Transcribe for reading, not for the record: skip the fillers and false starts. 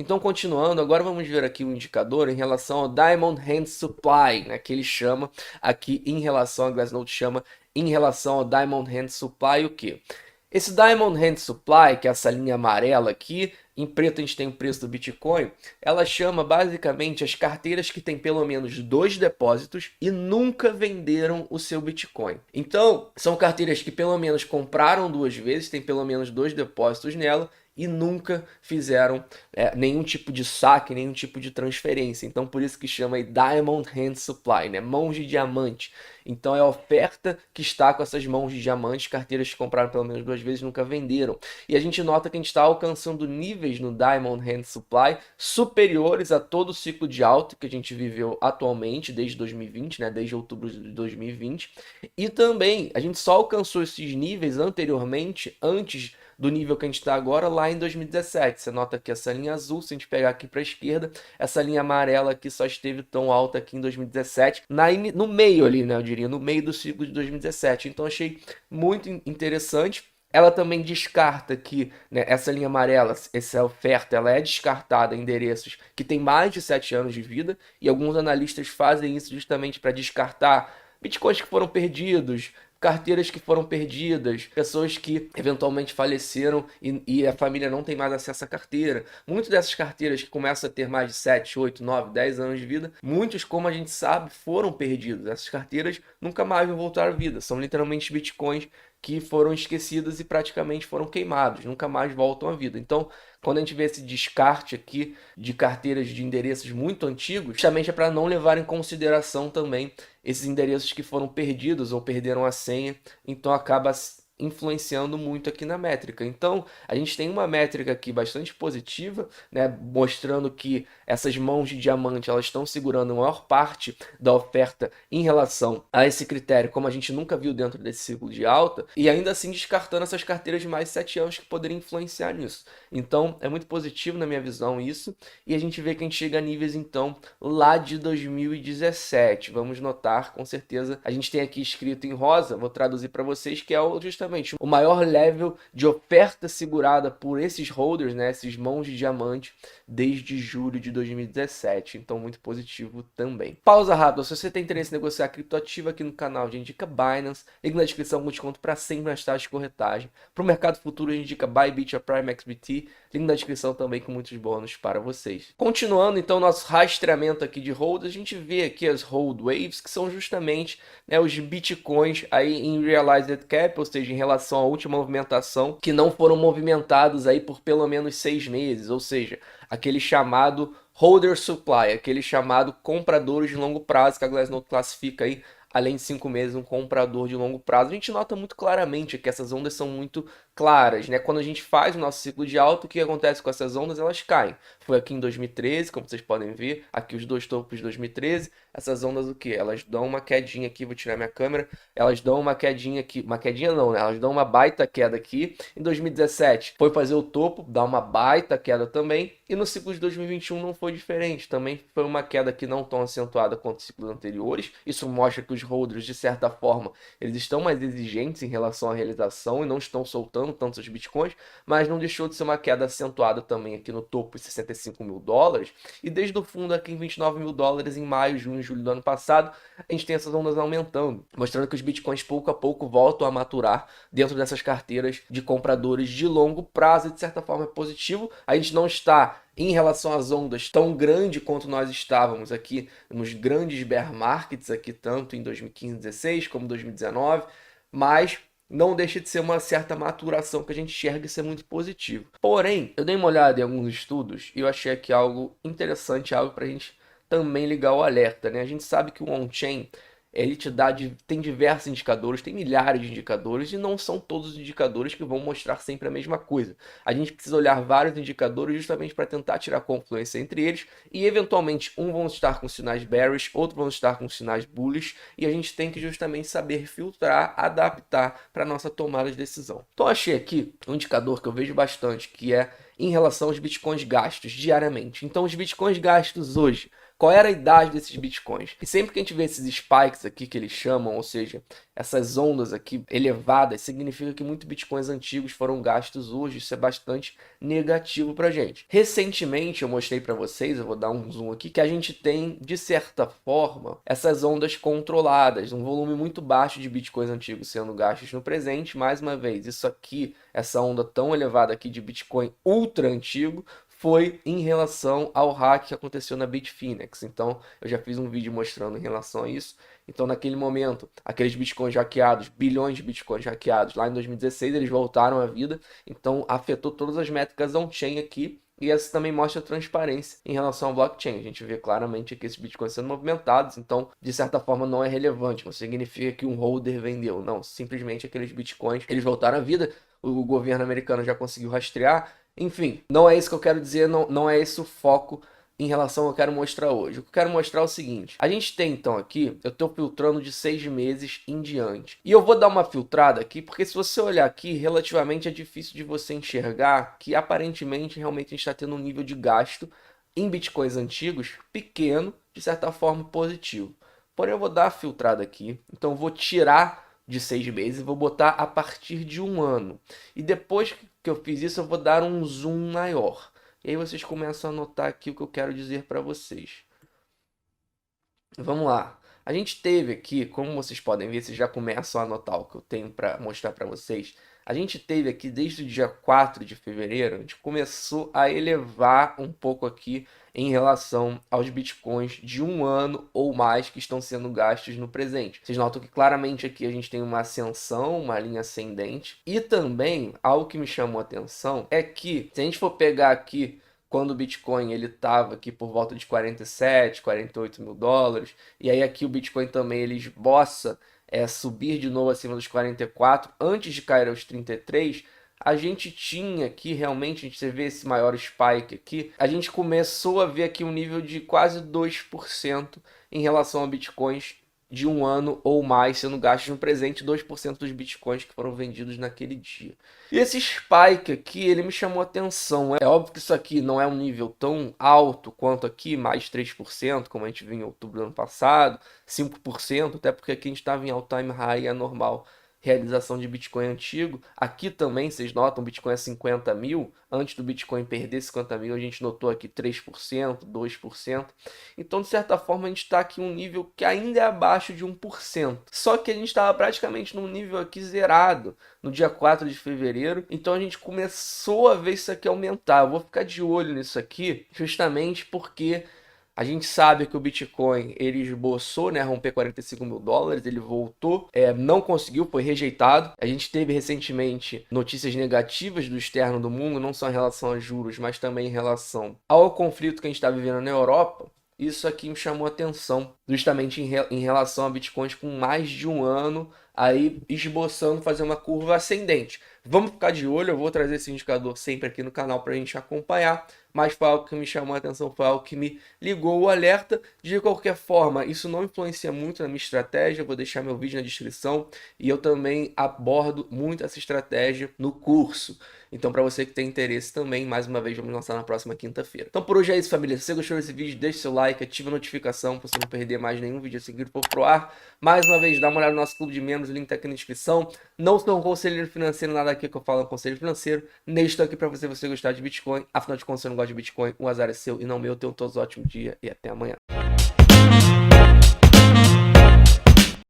Então, continuando, agora vamos ver aqui um indicador em relação ao Diamond Hand Supply, né, que ele chama aqui em relação, a Glassnode chama em relação ao Diamond Hand Supply o quê? Esse Diamond Hand Supply, que é essa linha amarela aqui, em preto a gente tem o preço do Bitcoin, ela chama basicamente as carteiras que têm pelo menos 2 depósitos e nunca venderam o seu Bitcoin. Então, são carteiras que pelo menos compraram 2 vezes, tem pelo menos 2 depósitos nela, e nunca fizeram nenhum tipo de saque, nenhum tipo de transferência. Então, por isso que chama aí Diamond Hand Supply, né? Mãos de diamante. Então, é a oferta que está com essas mãos de diamante, carteiras que compraram pelo menos 2 vezes e nunca venderam. E a gente nota que a gente está alcançando níveis no Diamond Hand Supply superiores a todo o ciclo de alta que a gente viveu atualmente, desde 2020, né? Desde outubro de 2020. E também, a gente só alcançou esses níveis anteriormente, antes do nível que a gente está agora, lá em 2017. Você nota que essa linha azul, se a gente pegar aqui para a esquerda, essa linha amarela aqui só esteve tão alta aqui em 2017, no meio ali, né, eu diria, no meio do ciclo de 2017. Então achei muito interessante. Ela também descarta que, né, essa linha amarela, essa oferta, ela é descartada em endereços que têm mais de 7 anos de vida, e alguns analistas fazem isso justamente para descartar bitcoins que foram perdidos, carteiras que foram perdidas, pessoas que eventualmente faleceram e a família não tem mais acesso à carteira. Muitas dessas carteiras que começam a ter mais de 7, 8, 9, 10 anos de vida, muitos, como a gente sabe, foram perdidos. Essas carteiras nunca mais vão voltar à vida. São literalmente bitcoins que foram esquecidos e praticamente foram queimados, nunca mais voltam à vida. Então, quando a gente vê esse descarte aqui de carteiras de endereços muito antigos, justamente é para não levar em consideração também esses endereços que foram perdidos ou perderam a senha, então acaba influenciando muito aqui na métrica. Então, a gente tem uma métrica aqui bastante positiva, né, mostrando que essas mãos de diamante elas estão segurando a maior parte da oferta em relação a esse critério, como a gente nunca viu dentro desse ciclo de alta, e ainda assim descartando essas carteiras de mais de 7 anos que poderiam influenciar nisso. Então, é muito positivo na minha visão isso, e a gente vê que a gente chega a níveis, então, lá de 2017. Vamos notar, com certeza, a gente tem aqui escrito em rosa, vou traduzir para vocês, que é justamente o maior level de oferta segurada por esses holders, né, esses mãos de diamante, desde julho de 2017. Então, muito positivo também. Pausa rápida. Se você tem interesse em negociar criptoativo aqui no canal, a gente indica Binance. Link na descrição com desconto para sempre nas taxas de corretagem. Para o mercado futuro, a gente indica Bybit, a Prime XBT. Link na descrição também com muitos bônus para vocês. Continuando, então, nosso rastreamento aqui de holders, a gente vê aqui as hold waves, que são justamente, né, os bitcoins aí em realized cap, ou seja, em relação à última movimentação, que não foram movimentados aí por pelo menos 6 meses, ou seja, aquele chamado holder supply, aquele chamado compradores de longo prazo que a Glassnode classifica aí, além de 5 meses, um comprador de longo prazo. A gente nota muito claramente que essas ondas são muito claras, né? Quando a gente faz o nosso ciclo de alta, o que acontece com essas ondas? Elas caem. Foi aqui em 2013, como vocês podem ver, aqui os dois topos de 2013, essas ondas o que? Elas dão uma quedinha aqui, vou tirar minha câmera, elas dão uma quedinha aqui, uma quedinha não, né? Elas dão uma baita queda aqui. Em 2017 foi fazer o topo, dá uma baita queda também, e no ciclo de 2021 não foi diferente, também foi uma queda que não tão acentuada quanto os ciclos anteriores. Isso mostra que os holders, de certa forma, eles estão mais exigentes em relação à realização e não estão soltando tantos bitcoins, mas não deixou de ser uma queda acentuada também aqui no topo de 65 mil dólares, e desde o fundo aqui em 29 mil dólares em maio, junho e julho do ano passado, a gente tem essas ondas aumentando, mostrando que os bitcoins pouco a pouco voltam a maturar dentro dessas carteiras de compradores de longo prazo, e de certa forma é positivo. A gente não está em relação às ondas tão grande quanto nós estávamos aqui nos grandes bear markets aqui, tanto em 2015, 2016 como 2019, mas não deixa de ser uma certa maturação que a gente enxerga e ser muito positivo. Porém, eu dei uma olhada em alguns estudos e eu achei aqui algo interessante, algo para a gente também ligar o alerta, né? A gente sabe que o on-chain ele te dá, tem diversos indicadores, tem milhares de indicadores e não são todos os indicadores que vão mostrar sempre a mesma coisa. A gente precisa olhar vários indicadores justamente para tentar tirar confluência entre eles e eventualmente um vão estar com sinais bearish, outro vão estar com sinais bullish, e a gente tem que justamente saber filtrar, adaptar para nossa tomada de decisão. Então achei aqui um indicador que eu vejo bastante, que é em relação aos bitcoins gastos diariamente. Então os bitcoins gastos hoje qual era a idade desses bitcoins. E sempre que a gente vê esses spikes aqui que eles chamam, ou seja, essas ondas aqui elevadas, significa que muitos bitcoins antigos foram gastos hoje. Isso é bastante negativo pra gente. Recentemente eu mostrei para vocês, eu vou dar um zoom aqui, que a gente tem, de certa forma, essas ondas controladas, um volume muito baixo de bitcoins antigos sendo gastos no presente. Mais uma vez, isso aqui, essa onda tão elevada aqui de bitcoin ultra antigo, foi em relação ao hack que aconteceu na Bitfinex. Então, eu já fiz um vídeo mostrando em relação a isso. Então, naquele momento, aqueles bitcoins hackeados, bilhões de bitcoins hackeados, lá em 2016, eles voltaram à vida. Então, afetou todas as métricas on-chain aqui. E essa também mostra transparência em relação ao blockchain. A gente vê claramente aqui esses bitcoins sendo movimentados. Então, de certa forma, não é relevante. Não significa que um holder vendeu. Não, simplesmente aqueles bitcoins, eles voltaram à vida. O governo americano já conseguiu rastrear. Enfim, não é isso que eu quero dizer, não é esse o foco em relação ao que eu quero mostrar hoje. O que eu quero mostrar é o seguinte: a gente tem então aqui, eu estou filtrando de 6 meses em diante. E eu vou dar uma filtrada aqui, porque se você olhar aqui, relativamente é difícil de você enxergar que aparentemente realmente a gente está tendo um nível de gasto em bitcoins antigos pequeno, de certa forma positivo. Porém, eu vou dar a filtrada aqui, então eu vou tirar de 6 meses e vou botar a partir de 1 ano. E depois que eu fiz isso, eu vou dar um zoom maior. E aí vocês começam a notar aqui o que eu quero dizer para vocês. Vamos lá. A gente teve aqui, como vocês podem ver, vocês já começam a anotar o que eu tenho para mostrar para vocês. A gente teve aqui desde o dia 4 de fevereiro, a gente começou a elevar um pouco aqui em relação aos bitcoins de 1 ano ou mais que estão sendo gastos no presente. Vocês notam que claramente aqui a gente tem uma ascensão, uma linha ascendente. E também, algo que me chamou a atenção é que, se a gente for pegar aqui quando o Bitcoin ele estava aqui por volta de 47, 48 mil dólares, e aí aqui o Bitcoin também ele esboça subir de novo acima dos 44, antes de cair aos 33, a gente tinha aqui realmente, você vê esse maior spike aqui, a gente começou a ver aqui um nível de quase 2% em relação a Bitcoins de 1 ano ou mais sendo gastos no presente, 2% dos bitcoins que foram vendidos naquele dia. E esse spike aqui, ele me chamou a atenção. É óbvio que isso aqui não é um nível tão alto quanto aqui, mais 3%, como a gente viu em outubro do ano passado, 5%, até porque aqui a gente estava em all-time high, é normal. Realização de Bitcoin antigo. Aqui também, vocês notam, o Bitcoin é 50 mil. Antes do Bitcoin perder 50 mil, a gente notou aqui 3%, 2%. Então, de certa forma, a gente está aqui em um nível que ainda é abaixo de 1%. Só que a gente estava praticamente num nível aqui zerado no dia 4 de fevereiro. Então, a gente começou a ver isso aqui aumentar. Eu vou ficar de olho nisso aqui, justamente porque a gente sabe que o Bitcoin ele esboçou, né, romper 45 mil dólares, ele voltou, não conseguiu, foi rejeitado. A gente teve recentemente notícias negativas do externo do mundo, não só em relação a juros, mas também em relação ao conflito que a gente está vivendo na Europa. Isso aqui me chamou a atenção, justamente em relação a bitcoins com mais de 1 ano, aí esboçando fazer uma curva ascendente. Vamos ficar de olho, eu vou trazer esse indicador sempre aqui no canal para a gente acompanhar, mas foi algo que me chamou a atenção, foi algo que me ligou o alerta. De qualquer forma, isso não influencia muito na minha estratégia, eu vou deixar meu vídeo na descrição e eu também abordo muito essa estratégia no curso. Então, para você que tem interesse também, mais uma vez, vamos lançar na próxima quinta-feira. Então, por hoje é isso, família. Se você gostou desse vídeo, deixe seu like, ative a notificação para você não perder mais nenhum vídeo a seguir for pro ar. Mais uma vez, dá uma olhada no nosso clube de membros, o link tá aqui na descrição. Não sou um conselheiro financeiro, nada aqui que eu falo é um conselho financeiro. Nem estou aqui para você gostar de Bitcoin. Afinal de contas, eu não gosto de Bitcoin. O azar é seu e não meu. Tenham todos um ótimo dia e até amanhã.